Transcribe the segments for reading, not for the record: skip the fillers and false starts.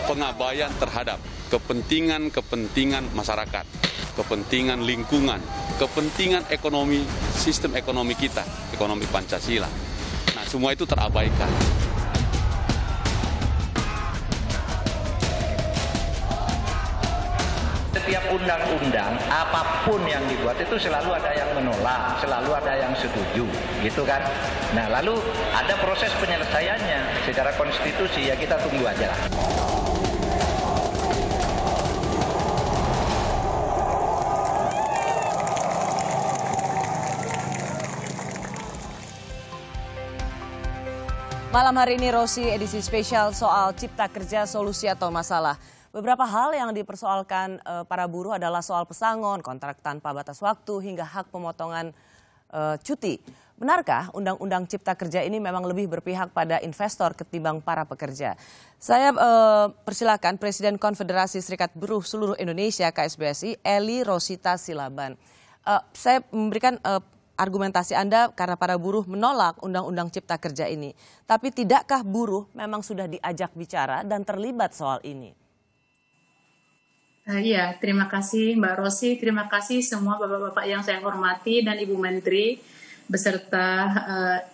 Pengabaian terhadap kepentingan masyarakat, kepentingan lingkungan, kepentingan ekonomi, sistem ekonomi kita, ekonomi Pancasila. Nah, semua itu terabaikan. Setiap undang-undang, apapun yang dibuat itu selalu ada yang menolak, selalu ada yang setuju, gitu kan. Nah, lalu ada proses penyelesaiannya secara konstitusi, ya kita tunggu aja lah. Malam hari ini Rosi edisi spesial soal Cipta Kerja Solusi atau Masalah. Beberapa hal yang dipersoalkan para buruh adalah soal pesangon, kontrak tanpa batas waktu, hingga hak pemotongan cuti. Benarkah Undang-Undang Cipta Kerja ini memang lebih berpihak pada investor ketimbang para pekerja? Saya persilakan Presiden Konfederasi Serikat Buruh Seluruh Indonesia KSBSI, Eli Rosita Silaban. Saya memberikan argumentasi Anda karena para buruh menolak Undang-Undang Cipta Kerja ini. Tapi tidakkah buruh memang sudah diajak bicara dan terlibat soal ini? Iya, terima kasih Mbak Rosi, terima kasih semua Bapak-Bapak yang saya hormati dan Ibu Menteri beserta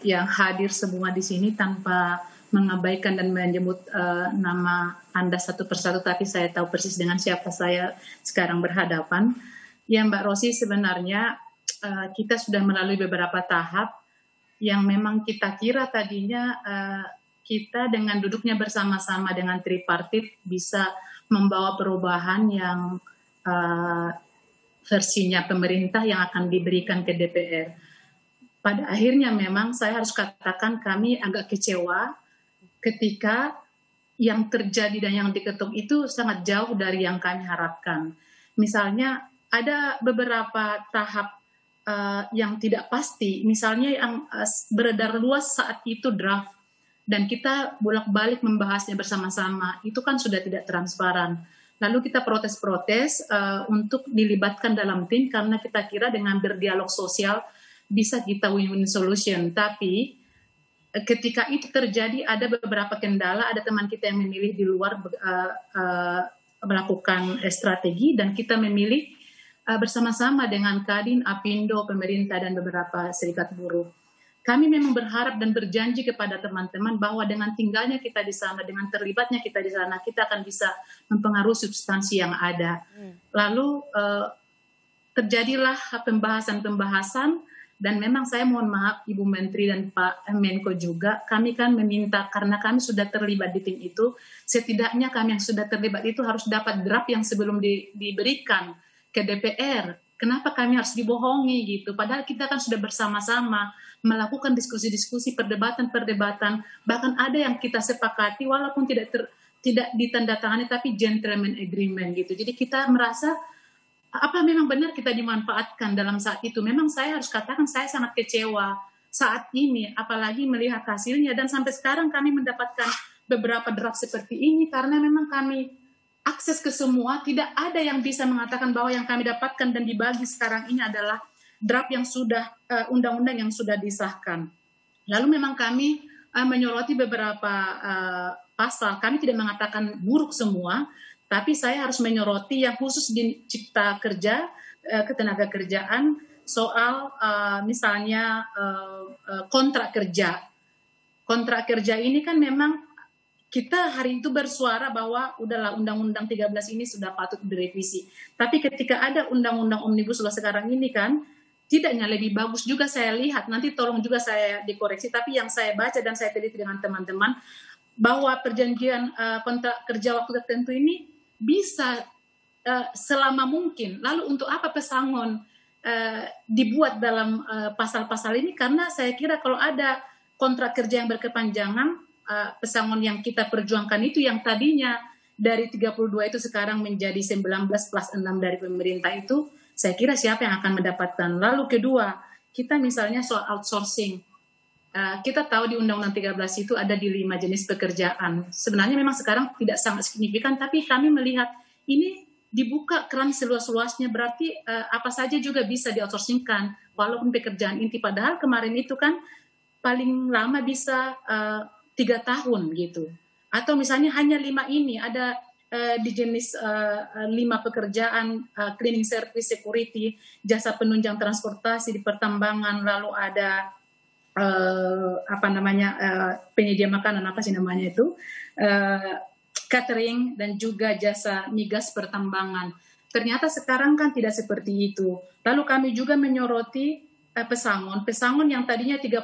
yang hadir semua di sini tanpa mengabaikan dan menyebut nama Anda satu persatu, tapi saya tahu persis dengan siapa saya sekarang berhadapan. Ya Mbak Rosi, sebenarnya kita sudah melalui beberapa tahap yang memang kita kira tadinya kita dengan duduknya bersama-sama dengan tripartit bisa membawa perubahan yang versinya pemerintah yang akan diberikan ke DPR. Pada akhirnya memang saya harus katakan kami agak kecewa ketika yang terjadi dan yang diketuk itu sangat jauh dari yang kami harapkan. Misalnya ada beberapa tahap yang tidak pasti, misalnya yang beredar luas saat itu draft, dan kita bolak-balik membahasnya bersama-sama, itu kan sudah tidak transparan. Lalu kita protes-protes untuk dilibatkan dalam tim, karena kita kira dengan berdialog sosial bisa kita win-win solution. Tapi ketika itu terjadi ada beberapa kendala, ada teman kita yang memilih di luar melakukan strategi, dan kita memilih bersama-sama dengan Kadin, Apindo, pemerintah, dan beberapa serikat buruh. Kami memang berharap dan berjanji kepada teman-teman bahwa dengan tinggalnya kita di sana, dengan terlibatnya kita di sana, kita akan bisa mempengaruhi substansi yang ada. Lalu terjadilah pembahasan-pembahasan, dan memang saya mohon maaf Ibu Menteri dan Pak Menko juga, kami kan meminta karena kami sudah terlibat di tim itu, setidaknya kami yang sudah terlibat itu harus dapat draft yang sebelum diberikan ke DPR. Kenapa kami harus dibohongi gitu? Padahal kita kan sudah bersama-sama melakukan diskusi-diskusi, perdebatan-perdebatan, bahkan ada yang kita sepakati walaupun tidak ditandatangani tapi gentleman agreement gitu. Jadi kita merasa apa memang benar kita dimanfaatkan dalam saat itu. Memang saya harus katakan saya sangat kecewa saat ini, apalagi melihat hasilnya, dan sampai sekarang kami mendapatkan beberapa draft seperti ini karena memang kami akses ke semua, tidak ada yang bisa mengatakan bahwa yang kami dapatkan dan dibagi sekarang ini adalah draft yang sudah, undang-undang yang sudah disahkan. Lalu memang kami menyoroti beberapa pasal, kami tidak mengatakan buruk semua, tapi saya harus menyoroti yang khusus di Cipta Kerja, ketenaga kerjaan, soal misalnya kontrak kerja. Kontrak kerja ini kan memang kita hari itu bersuara bahwa udahlah Undang-Undang 13 ini sudah patut direvisi. Tapi ketika ada Undang-Undang Omnibus Law sekarang ini kan, tidaknya lebih bagus juga saya lihat, nanti tolong juga saya dikoreksi, tapi yang saya baca dan saya teliti dengan teman-teman, bahwa perjanjian kontrak kerja waktu tertentu ini bisa selama mungkin. Lalu untuk apa pesangon dibuat dalam pasal-pasal ini? Karena saya kira kalau ada kontrak kerja yang berkepanjangan, pesangon yang kita perjuangkan itu yang tadinya dari 32 itu sekarang menjadi 19 plus 6 dari pemerintah itu, saya kira siapa yang akan mendapatkan. Lalu kedua, kita misalnya soal outsourcing. Kita tahu di Undang-Undang 13 itu ada di 5 jenis pekerjaan. Sebenarnya memang sekarang tidak sangat signifikan, tapi kami melihat ini dibuka keran seluas-luasnya, berarti apa saja juga bisa di-outsourcingkan, walaupun pekerjaan inti. Padahal kemarin itu kan paling lama bisa 3 tahun gitu. Atau misalnya hanya 5 ini, ada di jenis 5 pekerjaan, cleaning service, security, jasa penunjang transportasi di pertambangan, lalu ada penyedia makanan, apa sih namanya itu, catering, dan juga jasa migas pertambangan. Ternyata sekarang kan tidak seperti itu. Lalu kami juga menyoroti pesangon yang tadinya 32,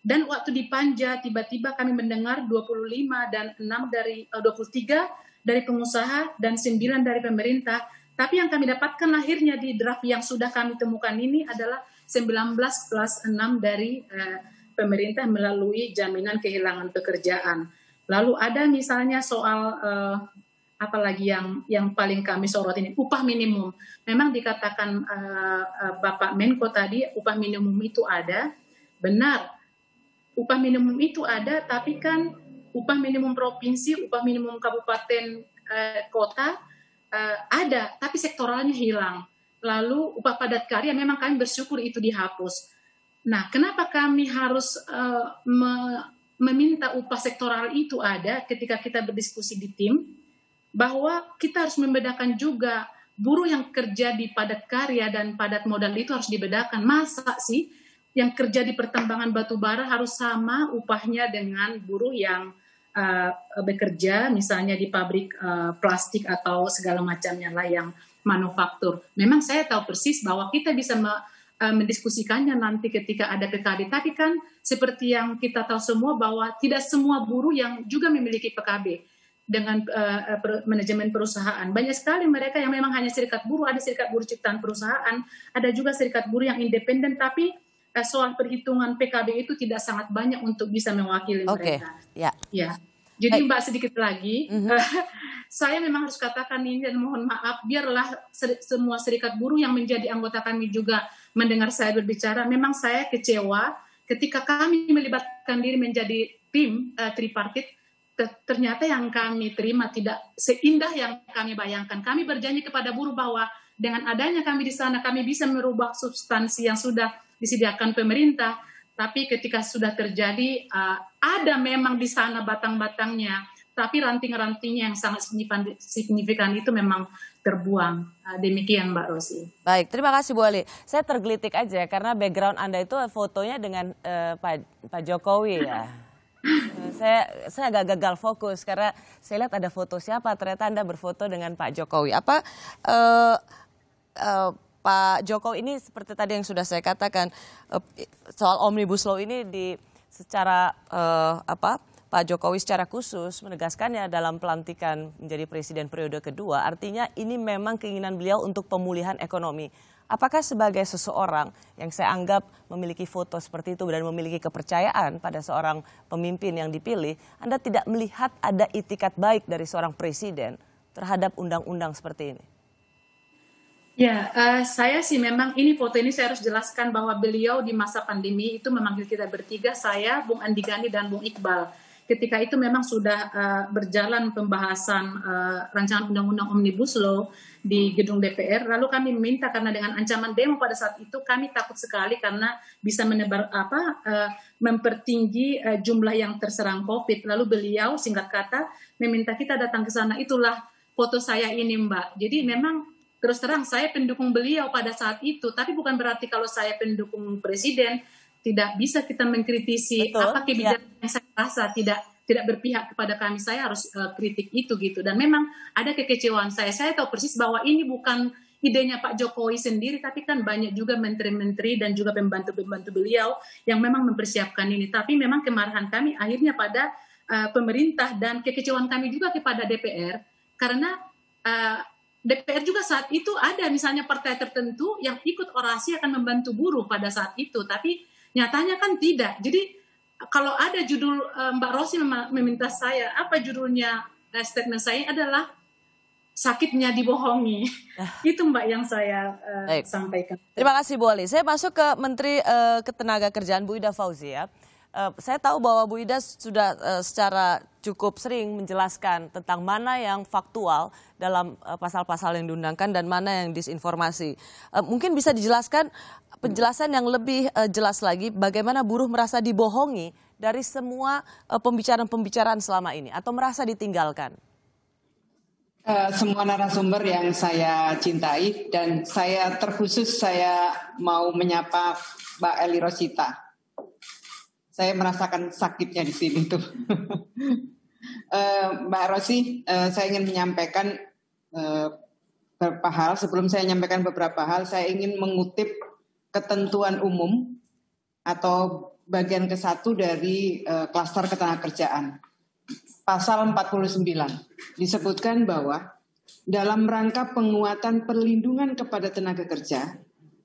dan waktu di Panja tiba-tiba kami mendengar 25 dan 6 dari 23 dari pengusaha dan 9 dari pemerintah. Tapi yang kami dapatkan akhirnya di draft yang sudah kami temukan ini adalah 19 plus 6 dari pemerintah melalui jaminan kehilangan pekerjaan. Lalu ada misalnya soal apalagi yang paling kami sorot ini, upah minimum. Memang dikatakan Bapak Menko tadi, upah minimum itu ada, benar. Upah minimum itu ada, tapi kan upah minimum provinsi, upah minimum kabupaten, kota ada, tapi sektoralnya hilang. Lalu upah padat karya memang kami bersyukur itu dihapus. Nah, kenapa kami harus meminta upah sektoral itu ada ketika kita berdiskusi di tim, bahwa kita harus membedakan juga buruh yang kerja di padat karya dan padat modal itu harus dibedakan. Masa sih yang kerja di pertambangan batu bara harus sama upahnya dengan buruh yang bekerja misalnya di pabrik plastik atau segala macamnya lah yang manufaktur. Memang saya tahu persis bahwa kita bisa mendiskusikannya nanti ketika ada PKB. Tapi kan seperti yang kita tahu semua bahwa tidak semua buruh yang juga memiliki PKB dengan manajemen perusahaan. Banyak sekali mereka yang memang hanya serikat buruh, ada serikat buruh ciptaan perusahaan, ada juga serikat buruh yang independen, tapi soal perhitungan PKB itu tidak sangat banyak untuk bisa mewakili mereka. Ya. Jadi Mbak sedikit lagi, saya memang harus katakan ini dan mohon maaf, biarlah semua serikat buruh yang menjadi anggota kami juga mendengar saya berbicara. Memang saya kecewa ketika kami melibatkan diri menjadi tim tripartit, ternyata yang kami terima tidak seindah yang kami bayangkan. Kami berjanji kepada buruh bahwa dengan adanya kami di sana, kami bisa merubah substansi yang sudah disediakan pemerintah. Tapi ketika sudah terjadi, ada memang di sana batang-batangnya, tapi ranting-rantingnya yang sangat signifikan itu memang terbuang. Demikian Mbak Rosi. Baik, terima kasih Bu Ali. Saya tergelitik aja karena background Anda itu fotonya dengan Pak Jokowi ya. Saya agak gagal fokus karena saya lihat ada foto siapa, ternyata Anda berfoto dengan Pak Jokowi. Pak Jokowi ini seperti tadi yang sudah saya katakan, soal Omnibus Law ini Pak Jokowi secara khusus menegaskannya dalam pelantikan menjadi presiden periode kedua, artinya ini memang keinginan beliau untuk pemulihan ekonomi. Apakah sebagai seseorang yang saya anggap memiliki foto seperti itu dan memiliki kepercayaan pada seorang pemimpin yang dipilih, Anda tidak melihat ada itikat baik dari seorang presiden terhadap undang-undang seperti ini? Ya, saya sih memang ini foto ini saya harus jelaskan bahwa beliau di masa pandemi itu memanggil kita bertiga, saya, Bung Andi Gani, dan Bung Iqbal. Ketika itu memang sudah berjalan pembahasan rancangan undang-undang Omnibus Law di gedung DPR. Lalu kami meminta karena dengan ancaman demo pada saat itu kami takut sekali karena bisa mempertinggi jumlah yang terserang COVID. Lalu beliau singkat kata meminta kita datang ke sana. Itulah foto saya ini Mbak. Jadi memang terus terang saya pendukung beliau pada saat itu, tapi bukan berarti kalau saya pendukung presiden tidak bisa kita mengkritisi. Betul, apa kebijakan yang saya rasa tidak berpihak kepada kami, saya harus kritik itu gitu. Dan memang ada kekecewaan saya tahu persis bahwa ini bukan idenya Pak Jokowi sendiri, tapi kan banyak juga menteri-menteri dan juga pembantu-pembantu beliau yang memang mempersiapkan ini. Tapi memang kemarahan kami akhirnya pada pemerintah dan kekecewaan kami juga kepada DPR, karena DPR juga saat itu ada misalnya partai tertentu yang ikut orasi akan membantu buruh pada saat itu, tapi nyatanya kan tidak. Jadi kalau ada judul Mbak Rosi meminta saya, apa judulnya statement saya adalah sakitnya dibohongi. Itu Mbak yang saya sampaikan. Terima kasih Bu Ali. Saya masuk ke Menteri Ketenagakerjaan Bu Ida Fauzia. Saya tahu bahwa Bu Ida sudah secara cukup sering menjelaskan tentang mana yang faktual dalam pasal-pasal yang diundangkan dan mana yang disinformasi. Mungkin bisa dijelaskan penjelasan yang lebih jelas lagi bagaimana buruh merasa dibohongi dari semua pembicaraan-pembicaraan selama ini atau merasa ditinggalkan. Semua narasumber yang saya cintai dan terkhusus saya mau menyapa Mbak Eli Rosita. Saya merasakan sakitnya di sini tuh. Mbak Rosi, saya ingin menyampaikan beberapa hal. Sebelum saya menyampaikan beberapa hal, saya ingin mengutip ketentuan umum atau bagian ke-1 dari klaster ketenagakerjaan. Pasal 49 disebutkan bahwa dalam rangka penguatan perlindungan kepada tenaga kerja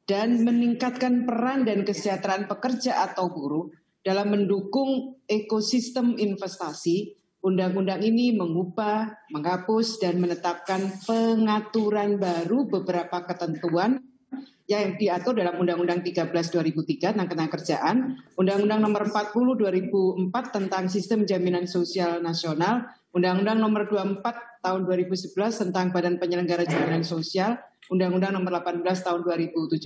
dan meningkatkan peran dan kesejahteraan pekerja atau buruh dalam mendukung ekosistem investasi, undang-undang ini mengubah, menghapus, dan menetapkan pengaturan baru beberapa ketentuan yang diatur dalam Undang-Undang 13 2003 tentang ketenagakerjaan, Undang-Undang Nomor 40 2004 tentang Sistem Jaminan Sosial Nasional, Undang-Undang Nomor 24 tahun 2011 tentang Badan Penyelenggara Jaminan Sosial, Undang-Undang Nomor 18 tahun 2017.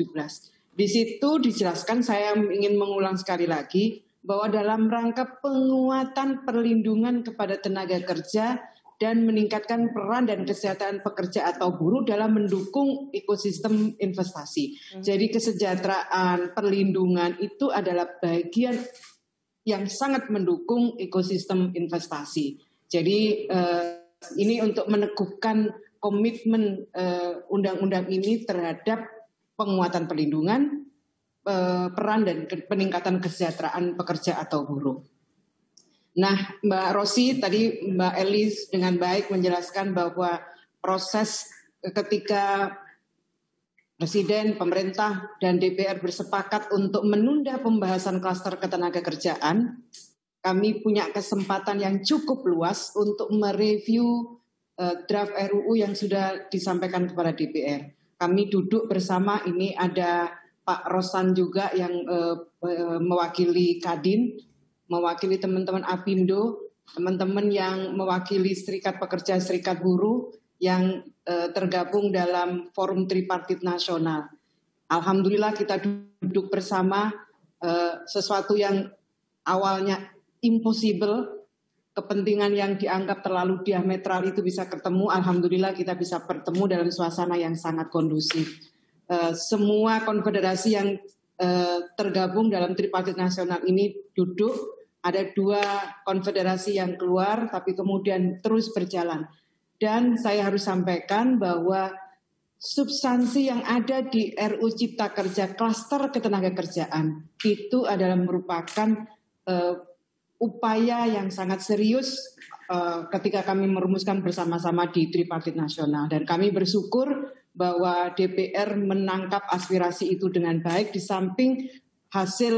Di situ dijelaskan, saya ingin mengulang sekali lagi, bahwa dalam rangka penguatan perlindungan kepada tenaga kerja dan meningkatkan peran dan kesejahteraan pekerja atau buruh dalam mendukung ekosistem investasi. Jadi kesejahteraan, perlindungan itu adalah bagian yang sangat mendukung ekosistem investasi. Jadi ini untuk meneguhkan komitmen undang-undang ini terhadap penguatan perlindungan, peran dan peningkatan kesejahteraan pekerja atau buruh. Nah, Mbak Rosi tadi Mbak Elis dengan baik menjelaskan bahwa proses ketika Presiden, pemerintah, dan DPR bersepakat untuk menunda pembahasan klaster ketenagakerjaan, kami punya kesempatan yang cukup luas untuk mereview draft RUU yang sudah disampaikan kepada DPR. Kami duduk bersama, ini ada Pak Rosan juga yang mewakili Kadin, mewakili teman-teman Apindo, teman-teman yang mewakili Serikat Pekerja, Serikat Buruh yang tergabung dalam Forum Tripartit Nasional. Alhamdulillah kita duduk bersama, sesuatu yang awalnya impossible, kepentingan yang dianggap terlalu diametral itu bisa ketemu. Alhamdulillah kita bisa bertemu dalam suasana yang sangat kondusif. Semua konfederasi yang tergabung dalam Tripartit Nasional ini duduk, ada 2 konfederasi yang keluar tapi kemudian terus berjalan. Dan saya harus sampaikan bahwa substansi yang ada di RUU Cipta Kerja Klaster Ketenagakerjaan itu adalah merupakan upaya yang sangat serius ketika kami merumuskan bersama-sama di Tripartit Nasional. Dan kami bersyukur bahwa DPR menangkap aspirasi itu dengan baik. Di samping hasil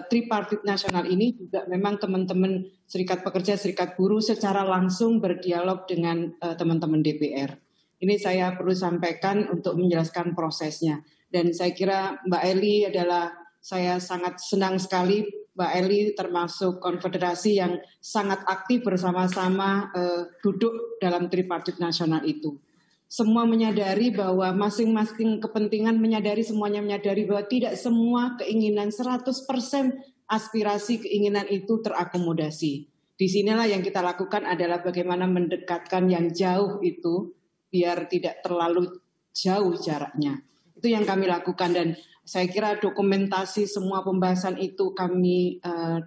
Tripartit Nasional ini juga memang teman-teman Serikat Pekerja, Serikat Buruh secara langsung berdialog dengan teman-teman DPR. Ini saya perlu sampaikan untuk menjelaskan prosesnya. Dan saya kira Mbak Eli saya sangat senang sekali Mbak Eli termasuk konfederasi yang sangat aktif bersama-sama duduk dalam Tripartit Nasional itu. Semua menyadari bahwa masing-masing kepentingan semuanya menyadari bahwa tidak semua keinginan 100% aspirasi keinginan itu terakomodasi. Disinilah yang kita lakukan adalah bagaimana mendekatkan yang jauh itu biar tidak terlalu jauh jaraknya. Itu yang kami lakukan dan saya kira dokumentasi semua pembahasan itu kami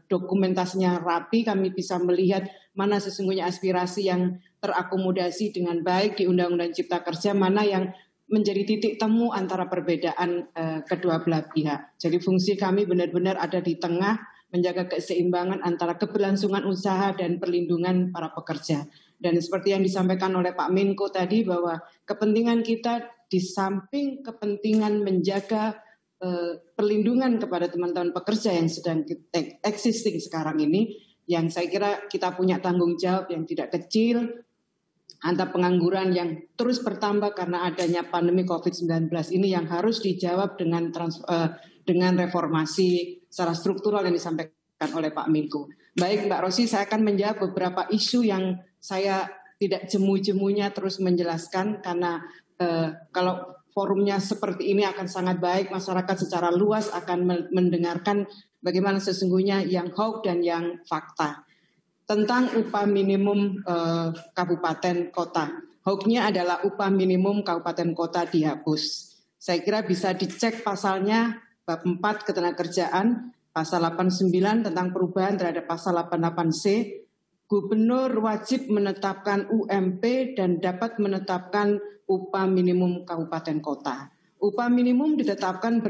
dokumentasinya rapi, kami bisa melihat mana sesungguhnya aspirasi yang terakomodasi dengan baik di Undang-Undang Cipta Kerja, mana yang menjadi titik temu antara perbedaan kedua belah pihak. Jadi fungsi kami benar-benar ada di tengah, menjaga keseimbangan antara keberlangsungan usaha dan perlindungan para pekerja. Dan seperti yang disampaikan oleh Pak Menko tadi bahwa kepentingan kita di samping kepentingan menjaga perlindungan kepada teman-teman pekerja yang sedang existing sekarang ini, yang saya kira kita punya tanggung jawab yang tidak kecil, angka pengangguran yang terus bertambah karena adanya pandemi COVID-19 ini yang harus dijawab dengan reformasi secara struktural yang disampaikan oleh Pak Menko. Baik Mbak Rosi, saya akan menjawab beberapa isu yang saya tidak jemu-jemunya terus menjelaskan karena kalau forumnya seperti ini akan sangat baik, masyarakat secara luas akan mendengarkan bagaimana sesungguhnya yang hoax dan yang fakta. Tentang upah minimum kabupaten kota. Hoax-nya adalah upah minimum kabupaten kota dihapus. Saya kira bisa dicek pasalnya bab 4 ketenagakerjaan, pasal 89 tentang perubahan terhadap pasal 88C. Gubernur wajib menetapkan UMP dan dapat menetapkan upah minimum kabupaten kota. Upah minimum ditetapkan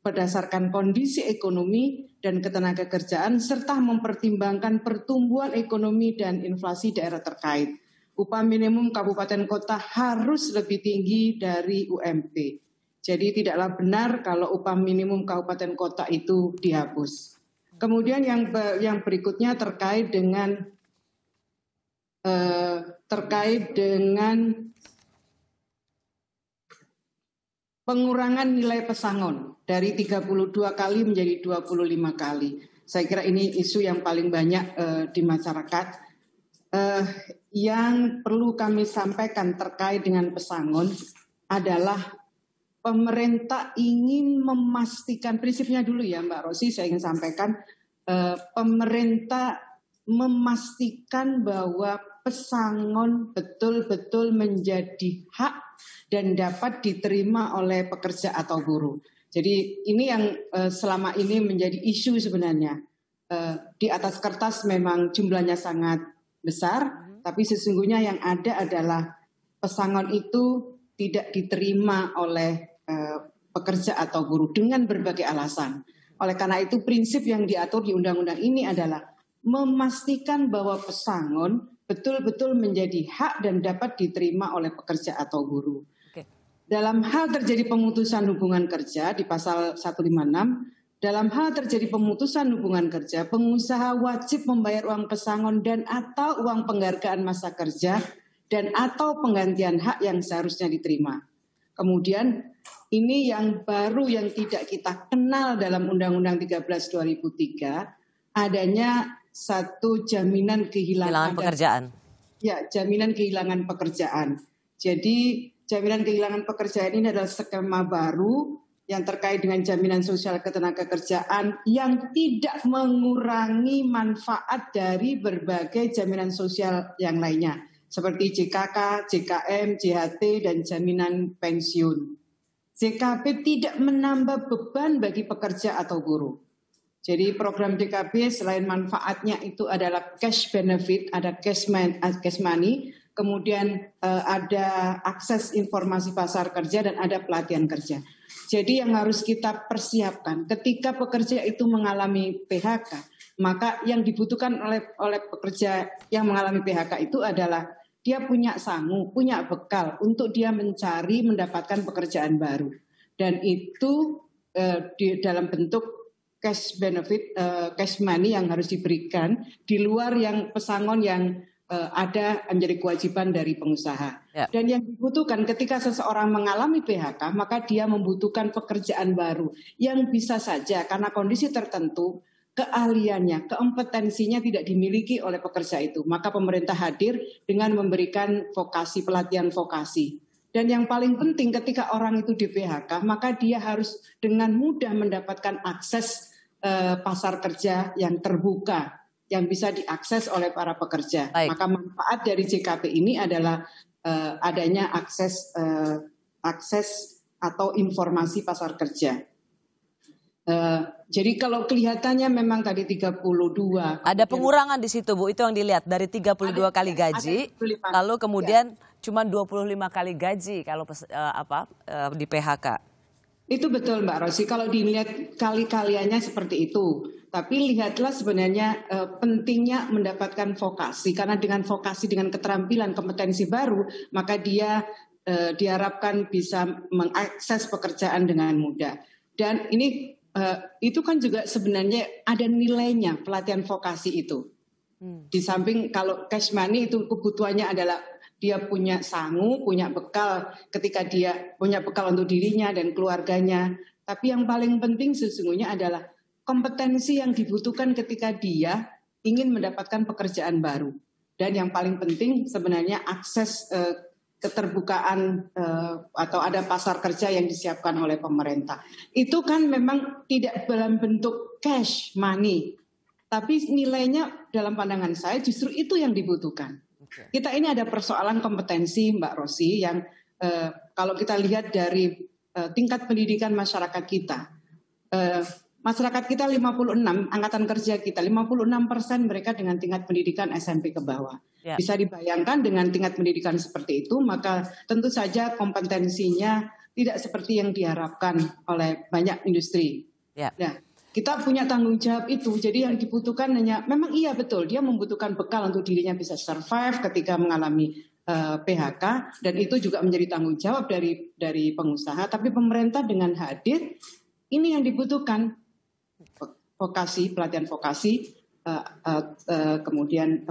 berdasarkan kondisi ekonomi dan ketenagakerjaan serta mempertimbangkan pertumbuhan ekonomi dan inflasi daerah terkait. Upah minimum kabupaten kota harus lebih tinggi dari UMP. Jadi tidaklah benar kalau upah minimum kabupaten kota itu dihapus. Kemudian yang berikutnya terkait dengan pengurangan nilai pesangon dari 32 kali menjadi 25 kali. Saya kira ini isu yang paling banyak di masyarakat. Yang perlu kami sampaikan terkait dengan pesangon adalah pemerintah ingin memastikan, prinsipnya dulu ya Mbak Rosi, saya ingin sampaikan, pemerintah memastikan bahwa pesangon betul-betul menjadi hak dan dapat diterima oleh pekerja atau buruh. Jadi ini yang selama ini menjadi isu sebenarnya. Di atas kertas memang jumlahnya sangat besar, tapi sesungguhnya yang ada adalah pesangon itu tidak diterima oleh pekerja atau buruh dengan berbagai alasan. Oleh karena itu prinsip yang diatur di undang-undang ini adalah memastikan bahwa pesangon betul-betul menjadi hak dan dapat diterima oleh pekerja atau buruh. Dalam hal terjadi pemutusan hubungan kerja di pasal 156, dalam hal terjadi pemutusan hubungan kerja, pengusaha wajib membayar uang pesangon dan atau uang penghargaan masa kerja dan atau penggantian hak yang seharusnya diterima. Kemudian ini yang baru yang tidak kita kenal dalam Undang-Undang 13 2003, adanya satu jaminan kehilangan pekerjaan. Ya, jaminan kehilangan pekerjaan. Jadi jaminan kehilangan pekerjaan ini adalah skema baru yang terkait dengan jaminan sosial ketenagakerjaan yang tidak mengurangi manfaat dari berbagai jaminan sosial yang lainnya, seperti JKK, JKM, JHT, dan jaminan pensiun. JKP tidak menambah beban bagi pekerja atau buruh. Jadi program JKP selain manfaatnya itu adalah cash benefit, ada cash money, kemudian ada akses informasi pasar kerja dan ada pelatihan kerja. Jadi yang harus kita persiapkan ketika pekerja itu mengalami PHK, maka yang dibutuhkan oleh pekerja yang mengalami PHK itu adalah dia punya sangu, punya bekal untuk dia mencari mendapatkan pekerjaan baru. Dan itu di dalam bentuk cash benefit, cash money yang harus diberikan di luar yang pesangon yang ada menjadi kewajiban dari pengusaha. Ya. Dan yang dibutuhkan ketika seseorang mengalami PHK, maka dia membutuhkan pekerjaan baru yang bisa saja karena kondisi tertentu keahliannya, kompetensinya tidak dimiliki oleh pekerja itu. Maka pemerintah hadir dengan memberikan vokasi, pelatihan vokasi. Dan yang paling penting ketika orang itu di PHK, maka dia harus dengan mudah mendapatkan akses pasar kerja yang terbuka, yang bisa diakses oleh para pekerja. Baik. Maka manfaat dari JKP ini adalah adanya akses atau informasi pasar kerja. Jadi kalau kelihatannya memang tadi 32. Ada pengurangan di situ Bu, itu yang dilihat dari 32 kali gaji, lalu kemudian cuma 25 kali gaji kalau di PHK. Itu betul Mbak Rosi, kalau dilihat kali-kaliannya seperti itu. Tapi lihatlah sebenarnya pentingnya mendapatkan vokasi, karena dengan vokasi, dengan keterampilan, kompetensi baru, maka dia diharapkan bisa mengakses pekerjaan dengan mudah. Dan ini itu kan juga sebenarnya ada nilainya pelatihan vokasi itu. Di samping kalau cash money itu kebutuhannya adalah dia punya sangu, punya bekal ketika dia punya bekal untuk dirinya dan keluarganya. Tapi yang paling penting sesungguhnya adalah kompetensi yang dibutuhkan ketika dia ingin mendapatkan pekerjaan baru. Dan yang paling penting sebenarnya akses keterbukaan atau ada pasar kerja yang disiapkan oleh pemerintah. Itu kan memang tidak dalam bentuk cash money, tapi nilainya dalam pandangan saya justru itu yang dibutuhkan. Kita ini ada persoalan kompetensi, Mbak Rosi, yang kalau kita lihat dari tingkat pendidikan masyarakat kita, masyarakat kita 56, angkatan kerja kita 56% mereka dengan tingkat pendidikan SMP ke bawah. Ya. Bisa dibayangkan dengan tingkat pendidikan seperti itu, maka tentu saja kompetensinya tidak seperti yang diharapkan oleh banyak industri. Ya. Nah, kita punya tanggung jawab itu, jadi yang dibutuhkan hanya, memang iya betul, dia membutuhkan bekal untuk dirinya bisa survive ketika mengalami PHK, dan itu juga menjadi tanggung jawab dari pengusaha, tapi pemerintah dengan hadir, ini yang dibutuhkan. Vokasi, pelatihan vokasi, kemudian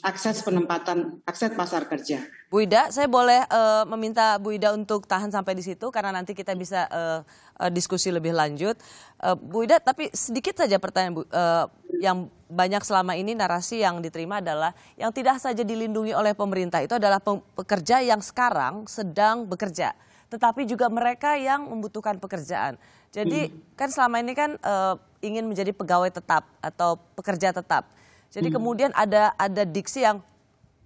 akses penempatan, akses pasar kerja. Bu Ida, saya boleh meminta Bu Ida untuk tahan sampai di situ karena nanti kita bisa diskusi lebih lanjut. Bu Ida, tapi sedikit saja pertanyaan Bu, yang banyak selama ini narasi yang diterima adalah yang tidak saja dilindungi oleh pemerintah itu adalah pekerja yang sekarang sedang bekerja, tetapi juga mereka yang membutuhkan pekerjaan. Jadi kan selama ini kan ingin menjadi pegawai tetap atau pekerja tetap. Jadi kemudian ada diksi yang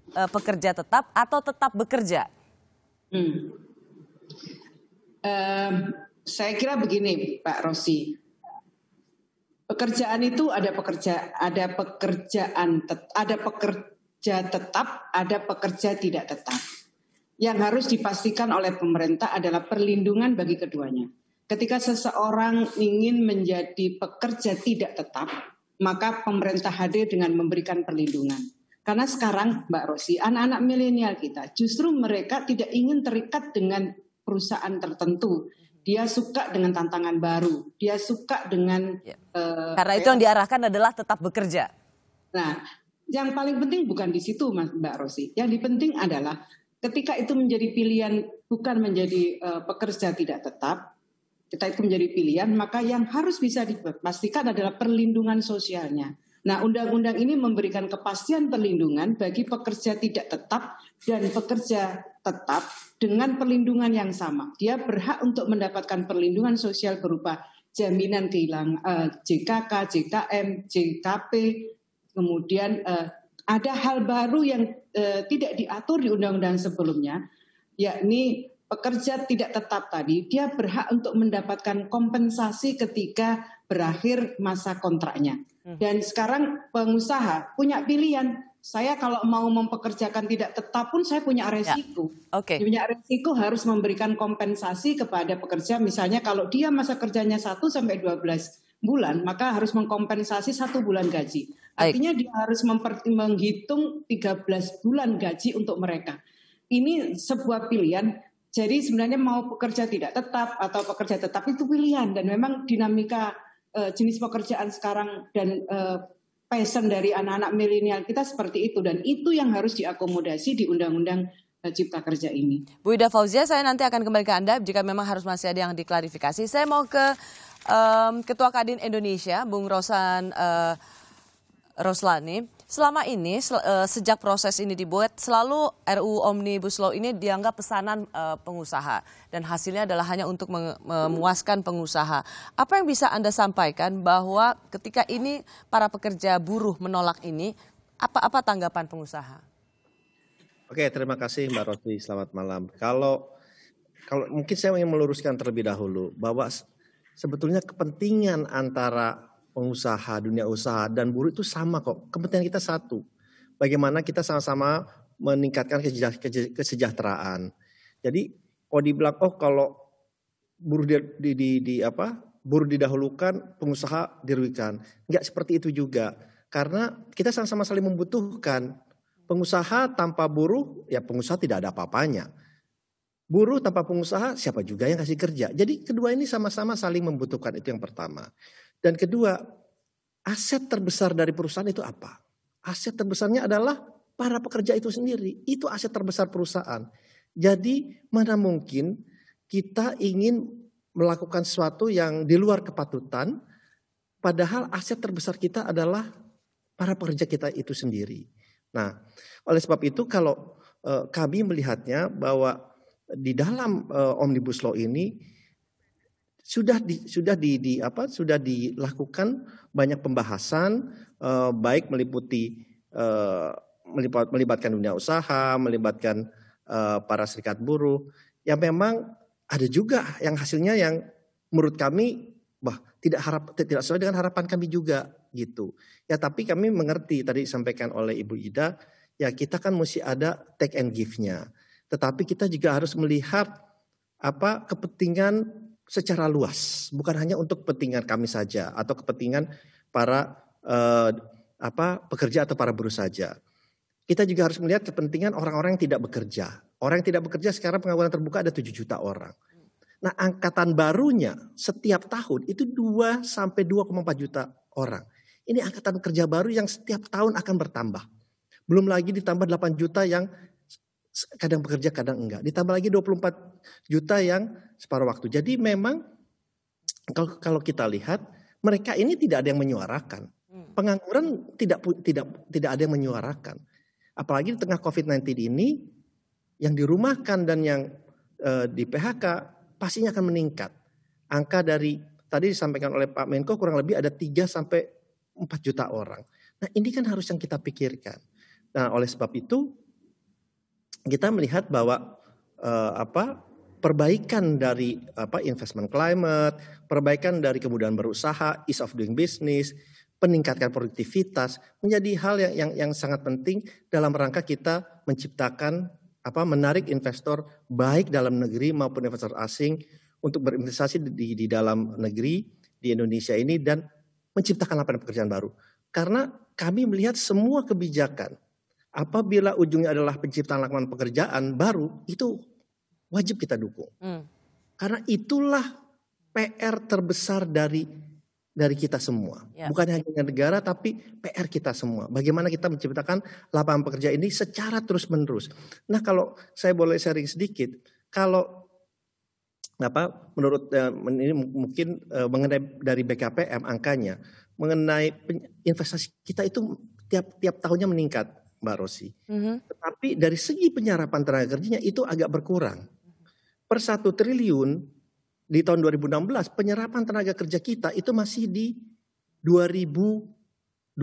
pekerja tetap atau tetap bekerja. Saya kira begini, Pak Rosi. Pekerjaan itu ada pekerja tetap, ada pekerja tidak tetap. Yang harus dipastikan oleh pemerintah adalah perlindungan bagi keduanya. Ketika seseorang ingin menjadi pekerja tidak tetap, maka pemerintah hadir dengan memberikan perlindungan. Karena sekarang, Mbak Rosi, anak-anak milenial kita justru mereka tidak ingin terikat dengan perusahaan tertentu. Dia suka dengan tantangan baru, dia suka dengan... Karena itu yang diarahkan adalah tetap bekerja. Nah, yang paling penting bukan di situ, Mbak Rosi. Yang penting adalah ketika itu menjadi pilihan, bukan menjadi pekerja tidak tetap, kita itu menjadi pilihan, maka yang harus bisa dipastikan adalah perlindungan sosialnya. Nah, undang-undang ini memberikan kepastian perlindungan bagi pekerja tidak tetap dan pekerja tetap dengan perlindungan yang sama. Dia berhak untuk mendapatkan perlindungan sosial berupa jaminan kehilangan JKK, JKM, JKP, kemudian ada hal baru yang tidak diatur di undang-undang sebelumnya, yakni pekerja tidak tetap tadi, dia berhak untuk mendapatkan kompensasi ketika berakhir masa kontraknya. Dan sekarang pengusaha punya pilihan. Saya kalau mau mempekerjakan tidak tetap pun saya punya resiko. Punya resiko harus memberikan kompensasi kepada pekerja. Misalnya kalau dia masa kerjanya 1 sampai 12 bulan, maka harus mengkompensasi 1 bulan gaji. Artinya dia harus menghitung 13 bulan gaji untuk mereka. Ini sebuah pilihan. Jadi sebenarnya mau pekerja tidak tetap atau pekerja tetap itu pilihan, dan memang dinamika jenis pekerjaan sekarang dan passion dari anak-anak milenial kita seperti itu, dan itu yang harus diakomodasi di Undang-Undang Cipta Kerja ini. Bu Ida Fauzia, saya nanti akan kembali ke Anda jika memang harus masih ada yang diklarifikasi. Saya mau ke Ketua Kadin Indonesia, Bung Roslani. Selama ini, sejak proses ini dibuat, selalu RUU Omnibus Law ini dianggap pesanan pengusaha. Dan hasilnya adalah hanya untuk memuaskan pengusaha. Apa yang bisa Anda sampaikan bahwa ketika ini para pekerja buruh menolak ini, apa tanggapan pengusaha? Oke, terima kasih Mbak Rosi, selamat malam. Kalau mungkin saya ingin meluruskan terlebih dahulu, bahwa sebetulnya kepentingan antara pengusaha, dunia usaha, dan buruh itu sama kok. Kepentingan kita satu. Bagaimana kita sama-sama meningkatkan kesejahteraan. Jadi kalau dibilang kalau buruh buruh didahulukan, pengusaha dirugikan. Enggak seperti itu juga. Karena kita sama-sama saling membutuhkan. Pengusaha tanpa buruh, ya pengusaha tidak ada apa-apanya. Buruh tanpa pengusaha, siapa juga yang kasih kerja. Jadi kedua ini sama-sama saling membutuhkan, itu yang pertama. Dan kedua, aset terbesar dari perusahaan itu apa? Aset terbesarnya adalah para pekerja itu sendiri. Itu aset terbesar perusahaan. Jadi mana mungkin kita ingin melakukan sesuatu yang di luar kepatutan, padahal aset terbesar kita adalah para pekerja kita itu sendiri. Nah, oleh sebab itu kalau kami melihatnya bahwa di dalam Omnibus Law ini sudah dilakukan banyak pembahasan, baik melibatkan dunia usaha, melibatkan para serikat buruh, yang memang ada juga yang hasilnya yang menurut kami tidak sesuai dengan harapan kami juga gitu. Ya, tapi kami mengerti tadi disampaikan oleh Ibu Ida, ya kita kan mesti ada take and give-nya. Tetapi kita juga harus melihat kepentingan secara luas, bukan hanya untuk kepentingan kami saja atau kepentingan para pekerja atau para buruh saja. Kita juga harus melihat kepentingan orang-orang yang tidak bekerja. Orang yang tidak bekerja sekarang pengangguran terbuka ada 7 juta orang. Nah, angkatan barunya setiap tahun itu 2 sampai 2,4 juta orang. Ini angkatan kerja baru yang setiap tahun akan bertambah. Belum lagi ditambah 8 juta yang kadang bekerja kadang enggak. Ditambah lagi 24 juta yang separuh waktu. Jadi memang kalau kita lihat mereka ini tidak ada yang menyuarakan. Pengangguran tidak ada yang menyuarakan. Apalagi di tengah COVID-19 ini yang dirumahkan dan yang di PHK pastinya akan meningkat. Angka dari tadi disampaikan oleh Pak Menko kurang lebih ada 3 sampai 4 juta orang. Nah, ini kan harus yang kita pikirkan. Nah, oleh sebab itu kita melihat bahwa perbaikan dari investment climate, perbaikan dari kemudahan berusaha, ease of doing business, meningkatkan produktivitas menjadi hal yang sangat penting dalam rangka kita menciptakan menarik investor baik dalam negeri maupun investor asing untuk berinvestasi di dalam negeri di Indonesia ini dan menciptakan lapangan pekerjaan baru. Karena kami melihat semua kebijakan apabila ujungnya adalah penciptaan lapangan pekerjaan baru, itu wajib kita dukung. Karena itulah PR terbesar dari kita semua. Ya. Bukan hanya negara tapi PR kita semua. Bagaimana kita menciptakan lapangan pekerjaan ini secara terus-menerus. Nah, kalau saya boleh sharing sedikit, kalau menurut ini mungkin mengenai dari BKPM angkanya, mengenai investasi kita itu tiap tahunnya meningkat, Mbak Rosi. Tetapi dari segi penyerapan tenaga kerjanya itu agak berkurang. Per 1 triliun di tahun 2016 penyerapan tenaga kerja kita itu masih di 2.271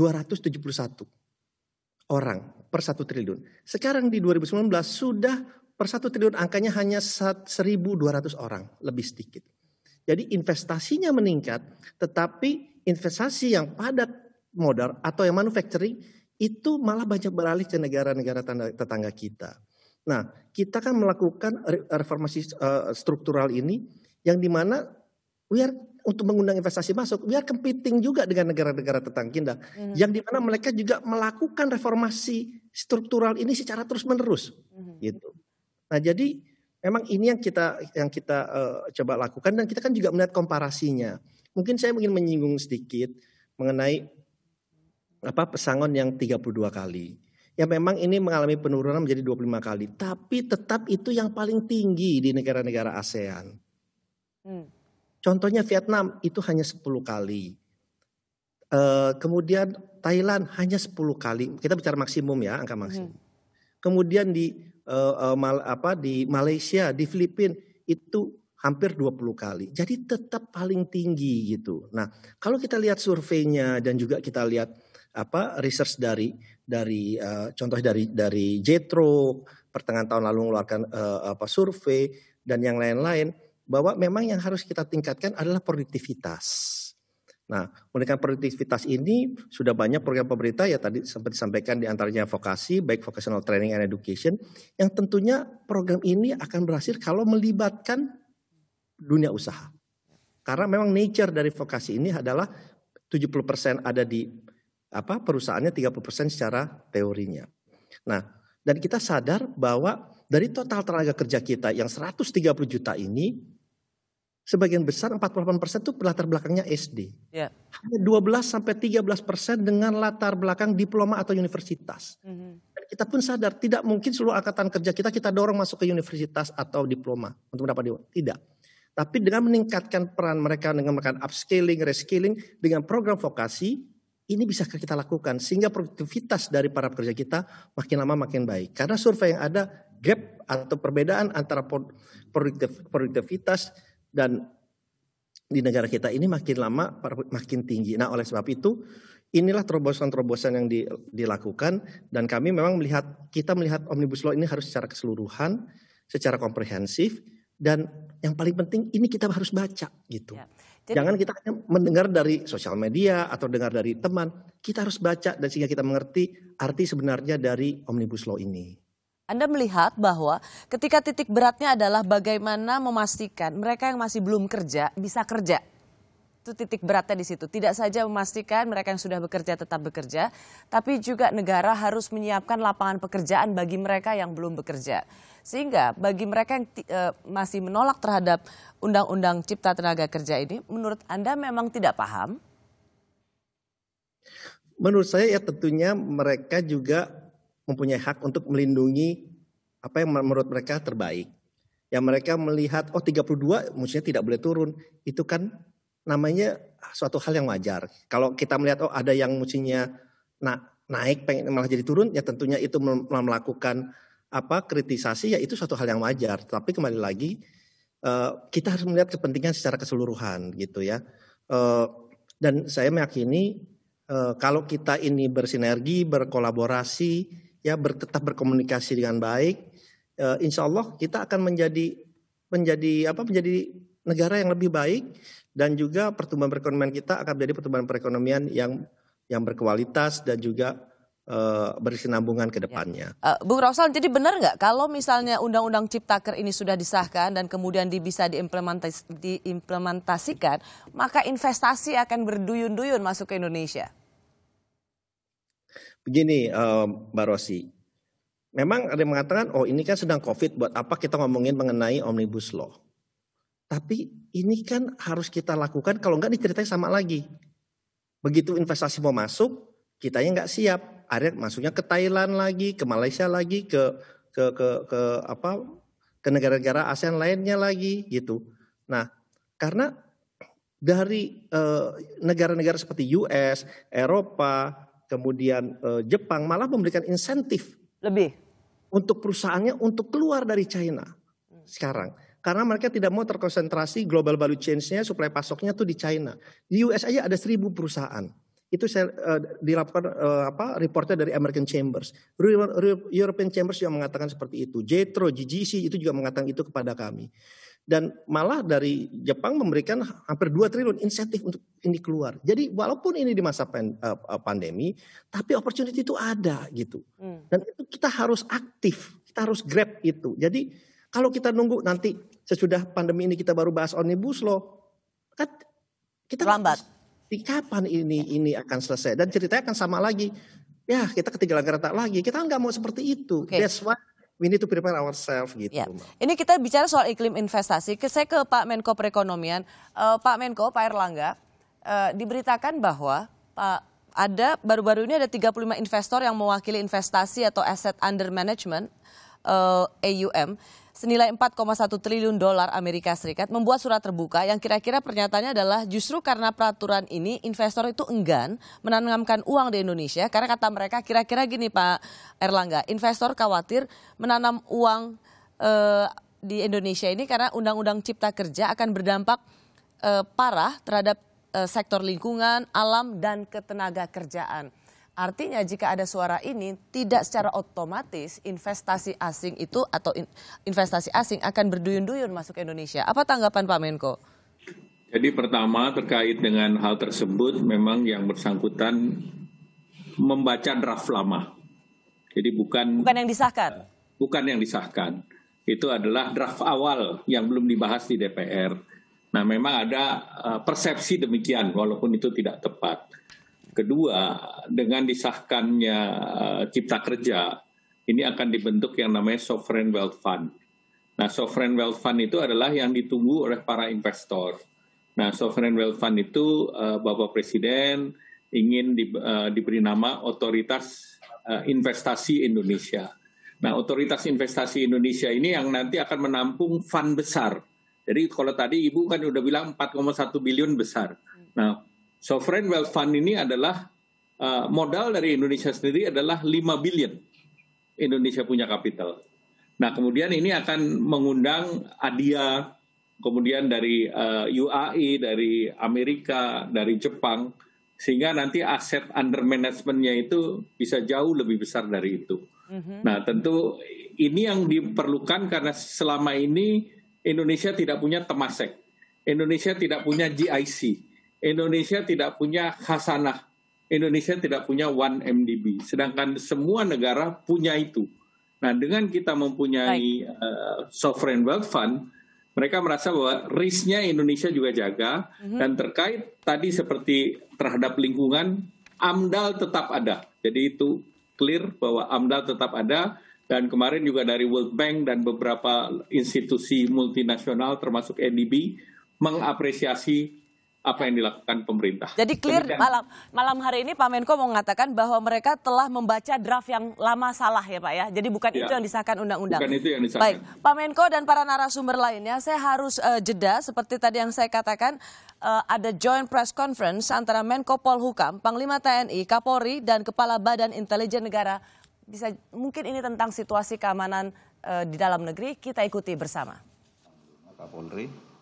orang per 1 triliun. Sekarang di 2019 sudah per 1 triliun angkanya hanya 1.200 orang, lebih sedikit. Jadi investasinya meningkat, tetapi investasi yang padat modal atau yang manufacturing itu malah banyak beralih ke negara-negara tetangga kita. Nah, kita kan melakukan reformasi struktural ini yang dimana untuk mengundang investasi masuk, we are competing juga dengan negara-negara tetangga kita, yang dimana mereka juga melakukan reformasi struktural ini secara terus-menerus, gitu. Nah, jadi memang ini yang kita coba lakukan dan kita kan juga melihat komparasinya. Mungkin saya ingin menyinggung sedikit mengenai pesangon yang 32 kali. Ya memang ini mengalami penurunan menjadi 25 kali. Tapi tetap itu yang paling tinggi di negara-negara ASEAN. Contohnya Vietnam itu hanya 10 kali. Kemudian Thailand hanya 10 kali. Kita bicara maksimum ya, angka maksimum. Kemudian di Malaysia, di Filipina itu hampir 20 kali. Jadi tetap paling tinggi gitu. Nah, kalau kita lihat surveinya dan juga kita lihat research dari contohnya dari Jetro pertengahan tahun lalu mengeluarkan survei dan yang lain-lain, bahwa memang yang harus kita tingkatkan adalah produktivitas. Nah, meningkatkan produktivitas ini sudah banyak program pemerintah ya tadi sempat disampaikan di antaranya vokasi, baik vocational training and education, yang tentunya program ini akan berhasil kalau melibatkan dunia usaha. Karena memang nature dari vokasi ini adalah 70% ada di perusahaannya, 30% secara teorinya. Nah, dan kita sadar bahwa dari total tenaga kerja kita yang 130 juta ini, sebagian besar 48% itu latar belakangnya SD. Yeah. Hanya 12-13% dengan latar belakang diploma atau universitas. Dan kita pun sadar tidak mungkin seluruh angkatan kerja kita dorong masuk ke universitas atau diploma untuk mendapat diploma. Tidak. Tapi dengan meningkatkan peran mereka dengan melakukan upscaling, reskilling dengan program vokasi, ini bisa kita lakukan sehingga produktivitas dari para pekerja kita makin lama makin baik. Karena survei yang ada, gap atau perbedaan antara produktivitas dan di negara kita ini makin lama makin tinggi. Nah, oleh sebab itu inilah terobosan-terobosan yang dilakukan, dan kami memang kita melihat Omnibus Law ini harus secara keseluruhan, secara komprehensif, dan yang paling penting ini kita harus baca gitu. Ya. Jangan kita hanya mendengar dari sosial media atau dengar dari teman, kita harus baca dan sehingga kita mengerti arti sebenarnya dari Omnibus Law ini. Anda melihat bahwa ketika titik beratnya adalah bagaimana memastikan mereka yang masih belum kerja bisa kerja. Itu titik beratnya di situ. Tidak saja memastikan mereka yang sudah bekerja tetap bekerja, tapi juga negara harus menyiapkan lapangan pekerjaan bagi mereka yang belum bekerja. Sehingga bagi mereka yang masih menolak terhadap Undang-Undang Cipta Tenaga Kerja ini, menurut Anda memang tidak paham? Menurut saya ya tentunya mereka juga mempunyai hak untuk melindungi apa yang menurut mereka terbaik. Yang mereka melihat, 32 maksudnya tidak boleh turun. Itu kan namanya suatu hal yang wajar. Kalau kita melihat ada yang mestinya naik pengen malah jadi turun, ya tentunya itu melakukan kritisasi, ya itu suatu hal yang wajar. Tapi kembali lagi kita harus melihat kepentingan secara keseluruhan gitu ya. Dan saya meyakini kalau kita ini bersinergi, berkolaborasi, ya tetap berkomunikasi dengan baik, insya Allah kita akan menjadi negara yang lebih baik. Dan juga pertumbuhan perekonomian kita akan menjadi pertumbuhan perekonomian yang berkualitas dan juga berkesinambungan ke depannya. Bung Roslan, jadi benar nggak kalau misalnya Undang-Undang Ciptaker ini sudah disahkan dan kemudian bisa diimplementasikan, maka investasi akan berduyun-duyun masuk ke Indonesia? Begini Mbak Rosi, memang ada yang mengatakan, ini kan sedang COVID, buat apa kita ngomongin mengenai Omnibus Law. Tapi ini kan harus kita lakukan, kalau enggak diceritain sama lagi. Begitu investasi mau masuk, kitanya nggak siap. Akhirnya masuknya ke Thailand lagi, ke Malaysia lagi, ke negara-negara ASEAN lainnya lagi gitu. Nah, karena dari negara-negara seperti US, Eropa, kemudian Jepang malah memberikan insentif lebih untuk perusahaannya untuk keluar dari China sekarang. Karena mereka tidak mau terkonsentrasi global value chain-nya supaya pasoknya tuh di China. Di US aja ada 1.000 perusahaan. Itu saya dilakukan reportnya dari American Chambers. European Chambers yang mengatakan seperti itu. JETRO, GGC itu juga mengatakan itu kepada kami. Dan malah dari Jepang memberikan hampir 2 triliun insentif untuk ini keluar. Jadi walaupun ini di masa pandemi, tapi opportunity itu ada gitu. Dan itu kita harus aktif, kita harus grab itu. Jadi kalau kita nunggu nanti sesudah pandemi ini kita baru bahas Omnibus Law, kan kita lambat. Kapan ini akan selesai? Dan ceritanya akan sama lagi. Ya kita ketinggalan kereta lagi. Kita nggak mau seperti itu. Okay. That's why we need to prepare ourselves gitu. Ya. Ini kita bicara soal iklim investasi. Saya ke Pak Menko Perekonomian. Pak Menko, Pak Erlangga, diberitakan bahwa ada baru-baru ini ada 35 investor yang mewakili investasi atau asset under management AUM senilai 4,1 triliun dolar Amerika Serikat membuat surat terbuka yang kira-kira pernyataannya adalah justru karena peraturan ini investor itu enggan menanamkan uang di Indonesia karena kata mereka kira-kira gini Pak Erlangga, investor khawatir menanam uang di Indonesia ini karena Undang-Undang Cipta Kerja akan berdampak parah terhadap sektor lingkungan, alam dan ketenaga kerjaan. Artinya jika ada suara ini tidak secara otomatis investasi asing itu atau investasi asing akan berduyun-duyun masuk ke Indonesia. Apa tanggapan Pak Menko? Jadi pertama terkait dengan hal tersebut memang yang bersangkutan membaca draft lama. Jadi bukan yang disahkan. Bukan yang disahkan. Itu adalah draft awal yang belum dibahas di DPR. Nah memang ada persepsi demikian walaupun itu tidak tepat. Kedua, dengan disahkannya Cipta Kerja, ini akan dibentuk yang namanya Sovereign Wealth Fund. Nah, Sovereign Wealth Fund itu adalah yang ditunggu oleh para investor. Nah, Sovereign Wealth Fund itu Bapak Presiden ingin diberi nama Otoritas Investasi Indonesia. Nah, Otoritas Investasi Indonesia ini yang nanti akan menampung fund besar. Jadi kalau tadi Ibu kan udah bilang 4,1 biliun besar. Nah, Sovereign Wealth Fund ini adalah modal dari Indonesia sendiri adalah 5 billion. Indonesia punya kapital. Nah, kemudian ini akan mengundang ADIA, kemudian dari UAE, dari Amerika, dari Jepang, sehingga nanti aset under management-nya itu bisa jauh lebih besar dari itu. Nah, tentu ini yang diperlukan karena selama ini Indonesia tidak punya Temasek, Indonesia tidak punya GIC, Indonesia tidak punya Hasanah, Indonesia tidak punya 1MDB, sedangkan semua negara punya itu. Nah, dengan kita mempunyai sovereign wealth fund, mereka merasa bahwa risk-nya Indonesia juga jaga, dan terkait tadi seperti terhadap lingkungan, AMDAL tetap ada. Jadi itu clear bahwa AMDAL tetap ada, dan kemarin juga dari World Bank dan beberapa institusi multinasional termasuk ADB mengapresiasi apa yang dilakukan pemerintah. Jadi clear malam hari ini Pak Menko mau mengatakan bahwa mereka telah membaca draft yang lama salah ya Pak ya. Jadi bukan itu yang disahkan undang-undang. Bukan itu yang disahkan. Baik, Pak Menko dan para narasumber lainnya, saya harus jeda seperti tadi yang saya katakan, ada joint press conference antara Menko Polhukam, Panglima TNI, Kapolri dan Kepala Badan Intelijen Negara. Bisa mungkin ini tentang situasi keamanan di dalam negeri, kita ikuti bersama. Kapolri,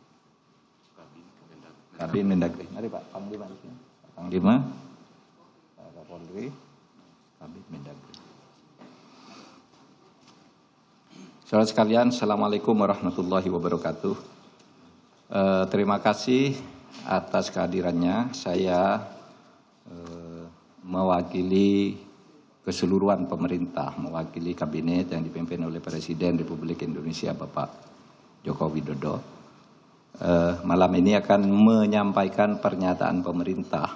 Kabin Mendagri. Mari Pak Panglima di sini. Pak Panglima, Pak Kapolri, Kabin Mendagri. Saudara sekalian, Assalamualaikum warahmatullahi wabarakatuh. Terima kasih atas kehadirannya. Saya mewakili keseluruhan pemerintah, mewakili kabinet yang dipimpin oleh Presiden Republik Indonesia Bapak Joko Widodo. Malam ini akan menyampaikan pernyataan pemerintah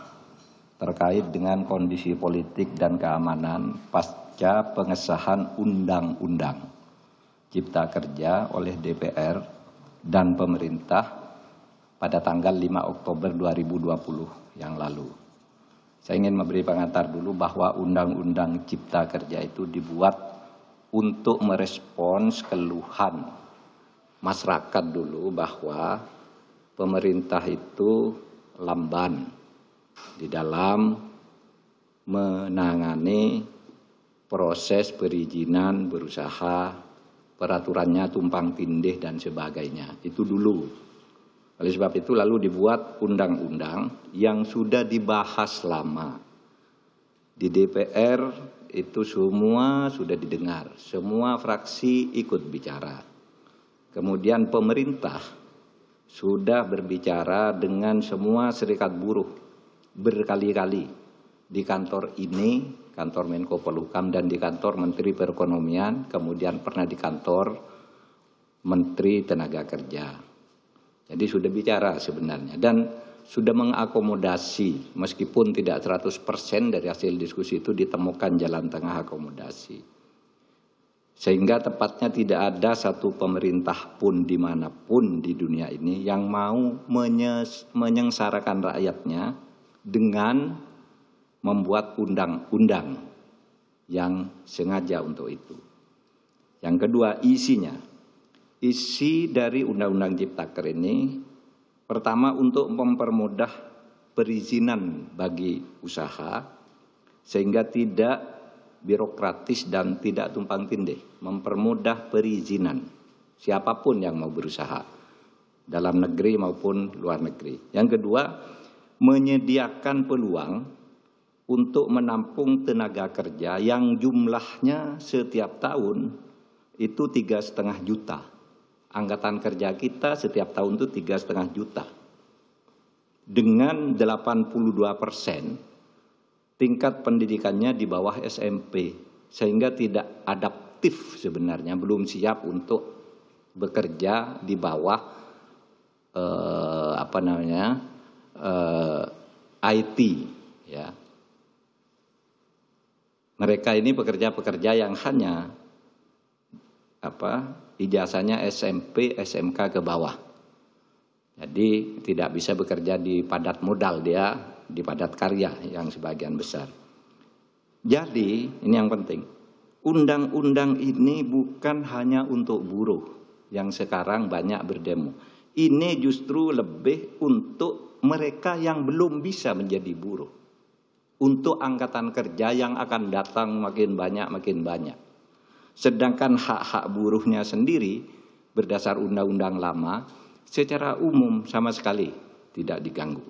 terkait dengan kondisi politik dan keamanan pasca pengesahan Undang-Undang Cipta Kerja oleh DPR dan pemerintah pada tanggal 5 Oktober 2020 yang lalu. Saya ingin memberi pengantar dulu bahwa Undang-Undang Cipta Kerja itu dibuat untuk merespons keluhan masyarakat dulu bahwa pemerintah itu lamban di dalam menangani proses perizinan berusaha, peraturannya tumpang tindih dan sebagainya. Itu dulu. Oleh sebab itu lalu dibuat undang-undang yang sudah dibahas lama. Di DPR itu semua sudah didengar, semua fraksi ikut bicara. Kemudian pemerintah sudah berbicara dengan semua serikat buruh berkali-kali di kantor ini, kantor Menko Polhukam, dan di kantor Menteri Perekonomian, kemudian pernah di kantor Menteri Tenaga Kerja. Jadi sudah bicara sebenarnya dan sudah mengakomodasi, meskipun tidak 100% dari hasil diskusi itu ditemukan jalan tengah akomodasi. Sehingga tepatnya tidak ada satu pemerintah pun dimanapun di dunia ini yang mau menyengsarakan rakyatnya dengan membuat undang-undang yang sengaja untuk itu. Yang kedua, isinya. Isi dari Undang-Undang Ciptaker ini pertama untuk mempermudah perizinan bagi usaha sehingga tidak birokratis dan tidak tumpang tindih, mempermudah perizinan siapapun yang mau berusaha dalam negeri maupun luar negeri. Yang kedua, menyediakan peluang untuk menampung tenaga kerja yang jumlahnya setiap tahun itu 3,5 juta. Angkatan kerja kita setiap tahun itu 3,5 juta. Dengan 82% tingkat pendidikannya di bawah SMP, sehingga tidak adaptif sebenarnya, belum siap untuk bekerja di bawah IT. Ya. Mereka ini pekerja-pekerja yang hanya ijazahnya SMP, SMK ke bawah. Jadi tidak bisa bekerja di padat modal, dia di padat karya yang sebagian besar. Jadi ini yang penting. Undang-undang ini bukan hanya untuk buruh yang sekarang banyak berdemo. Ini justru lebih untuk mereka yang belum bisa menjadi buruh. untuk angkatan kerja yang akan datang makin banyak. Sedangkan hak-hak buruhnya sendiri berdasar undang-undang lama secara umum sama sekali tidak diganggu.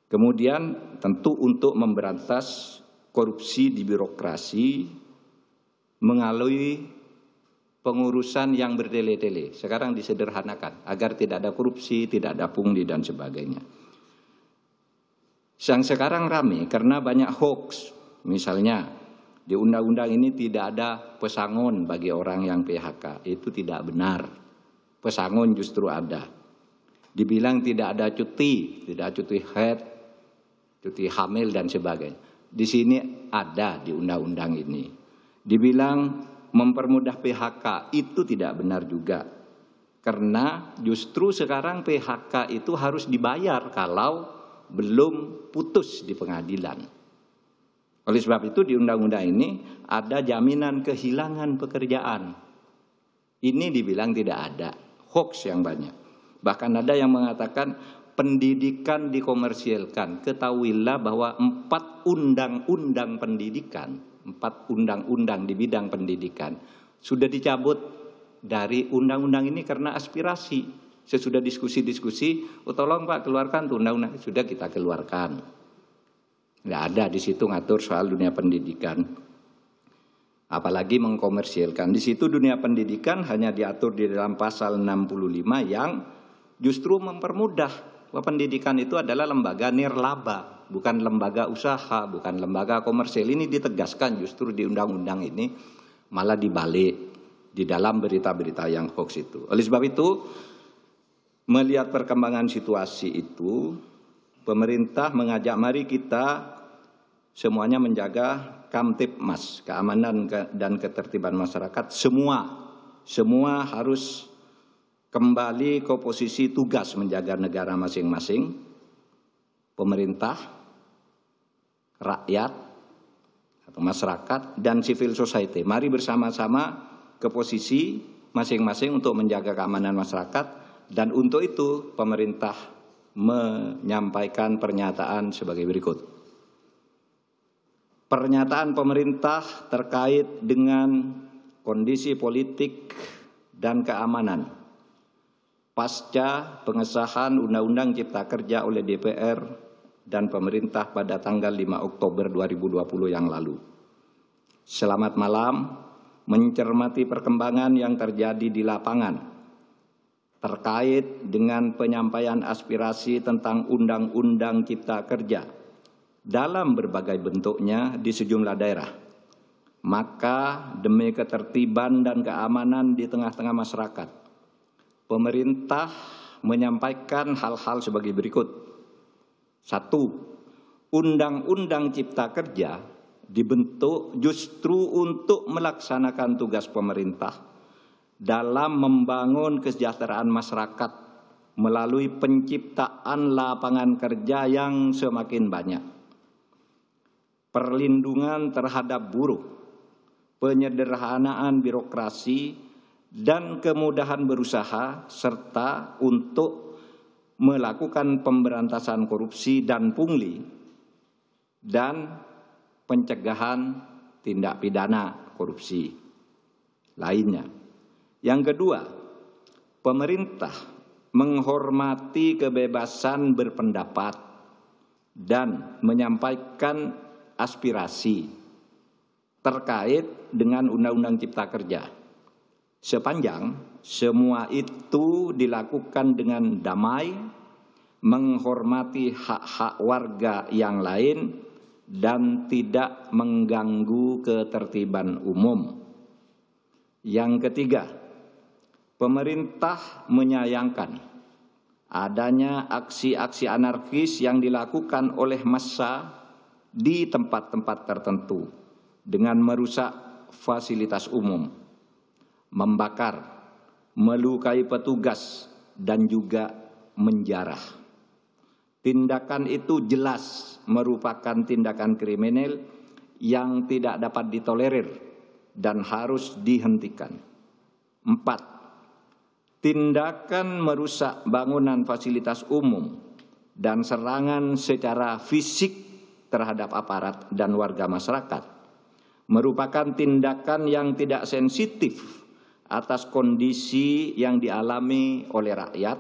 Kemudian tentu untuk memberantas korupsi di birokrasi melalui pengurusan yang bertele-tele. Sekarang disederhanakan agar tidak ada korupsi, tidak ada pungli dan sebagainya. Yang sekarang ramai karena banyak hoax. Misalnya di undang-undang ini tidak ada pesangon bagi orang yang PHK. Itu tidak benar. Pesangon justru ada. Dibilang tidak ada cuti, tidak cuti haid, cuti hamil dan sebagainya. Di sini ada di undang-undang ini. Dibilang mempermudah PHK, itu tidak benar juga. Karena justru sekarang PHK itu harus dibayar kalau belum putus di pengadilan. Oleh sebab itu di undang-undang ini ada jaminan kehilangan pekerjaan. Ini dibilang tidak ada, hoax yang banyak. Bahkan ada yang mengatakan pendidikan dikomersialkan. Ketahuilah bahwa 4 undang-undang pendidikan, 4 undang-undang di bidang pendidikan sudah dicabut dari undang-undang ini karena aspirasi. Sesudah diskusi-diskusi, tolong Pak keluarkan tuh undang-undang, sudah kita keluarkan. Nggak ada di situ ngatur soal dunia pendidikan. Apalagi mengkomersialkan. Di situ dunia pendidikan hanya diatur di dalam pasal 65 yang justru mempermudah bahwa pendidikan itu adalah lembaga nirlaba, bukan lembaga usaha, bukan lembaga komersial. Ini ditegaskan justru di undang-undang ini, malah dibalik di dalam berita-berita yang hoax itu. Oleh sebab itu, melihat perkembangan situasi itu, pemerintah mengajak mari kita semuanya menjaga Kamtibmas, keamanan dan ketertiban masyarakat. Semua harus kembali ke posisi tugas menjaga negara masing-masing. Pemerintah, rakyat, atau masyarakat, dan civil society. Mari bersama-sama ke posisi masing-masing untuk menjaga keamanan masyarakat. Dan untuk itu pemerintah menyampaikan pernyataan sebagai berikut. Pernyataan pemerintah terkait dengan kondisi politik dan keamanan pasca pengesahan Undang-Undang Cipta Kerja oleh DPR dan pemerintah pada tanggal 5 Oktober 2020 yang lalu. Selamat malam, mencermati perkembangan yang terjadi di lapangan terkait dengan penyampaian aspirasi tentang Undang-Undang Cipta Kerja dalam berbagai bentuknya di sejumlah daerah. Maka demi ketertiban dan keamanan di tengah-tengah masyarakat, pemerintah menyampaikan hal-hal sebagai berikut. 1. Undang-Undang Cipta Kerja dibentuk justru untuk melaksanakan tugas pemerintah dalam membangun kesejahteraan masyarakat melalui penciptaan lapangan kerja yang semakin banyak, perlindungan terhadap buruh, penyederhanaan birokrasi, dan kemudahan berusaha, serta untuk melakukan pemberantasan korupsi dan pungli, dan pencegahan tindak pidana korupsi lainnya. Yang kedua, pemerintah menghormati kebebasan berpendapat dan menyampaikan aspirasi terkait dengan Undang-Undang Cipta Kerja. Sepanjang semua itu dilakukan dengan damai, menghormati hak-hak warga yang lain, dan tidak mengganggu ketertiban umum. Yang ketiga, pemerintah menyayangkan adanya aksi-aksi anarkis yang dilakukan oleh massa di tempat-tempat tertentu dengan merusak fasilitas umum, membakar, melukai petugas, dan juga menjarah. Tindakan itu jelas merupakan tindakan kriminal yang tidak dapat ditolerir dan harus dihentikan. 4. Tindakan merusak bangunan fasilitas umum dan serangan secara fisik terhadap aparat dan warga masyarakat merupakan tindakan yang tidak sensitif atas kondisi yang dialami oleh rakyat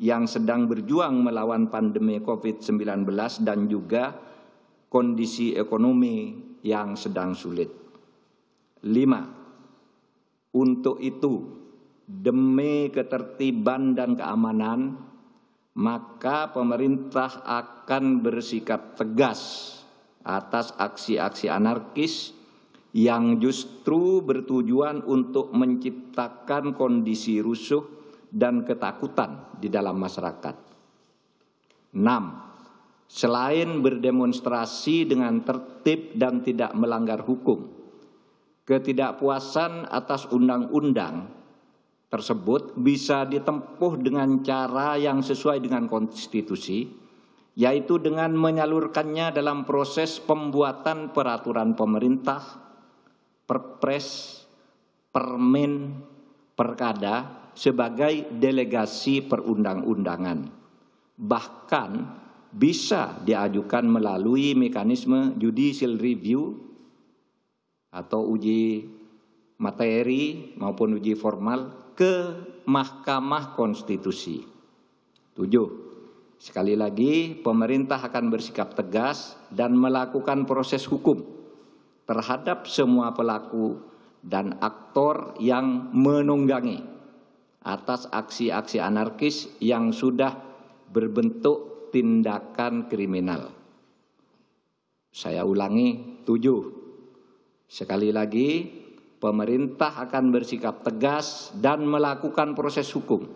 yang sedang berjuang melawan pandemi COVID-19 dan juga kondisi ekonomi yang sedang sulit. 5. Untuk itu, demi ketertiban dan keamanan, maka pemerintah akan bersikap tegas atas aksi-aksi anarkis yang justru bertujuan untuk menciptakan kondisi rusuh dan ketakutan di dalam masyarakat. 6. Selain berdemonstrasi dengan tertib dan tidak melanggar hukum, ketidakpuasan atas undang-undang tersebut bisa ditempuh dengan cara yang sesuai dengan konstitusi, yaitu dengan menyalurkannya dalam proses pembuatan peraturan pemerintah, perpres, permen, perkada sebagai delegasi perundang-undangan. Bahkan bisa diajukan melalui mekanisme judicial review atau uji materi maupun uji formal ke Mahkamah Konstitusi. 7. Sekali lagi, pemerintah akan bersikap tegas dan melakukan proses hukum terhadap semua pelaku dan aktor yang menunggangi atas aksi-aksi anarkis yang sudah berbentuk tindakan kriminal. Saya ulangi, 7. Sekali lagi, pemerintah akan bersikap tegas dan melakukan proses hukum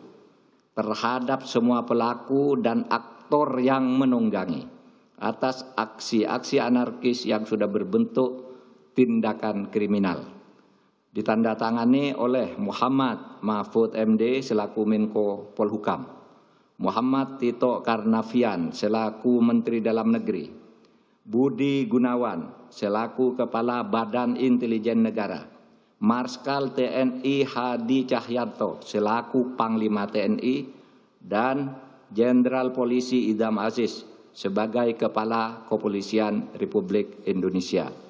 terhadap semua pelaku dan aktor yang menunggangi atas aksi-aksi anarkis yang sudah berbentuk tindakan kriminal. Ditandatangani oleh Muhammad Mahfud MD selaku Menko Polhukam, Muhammad Tito Karnavian selaku Menteri Dalam Negeri, Budi Gunawan selaku Kepala Badan Intelijen Negara, Marskal TNI Hadi Cahyanto selaku Panglima TNI, dan Jenderal Polisi Idham Aziz sebagai Kepala Kepolisian Republik Indonesia.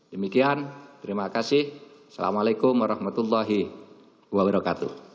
Demikian, terima kasih. Assalamualaikum warahmatullahi wabarakatuh.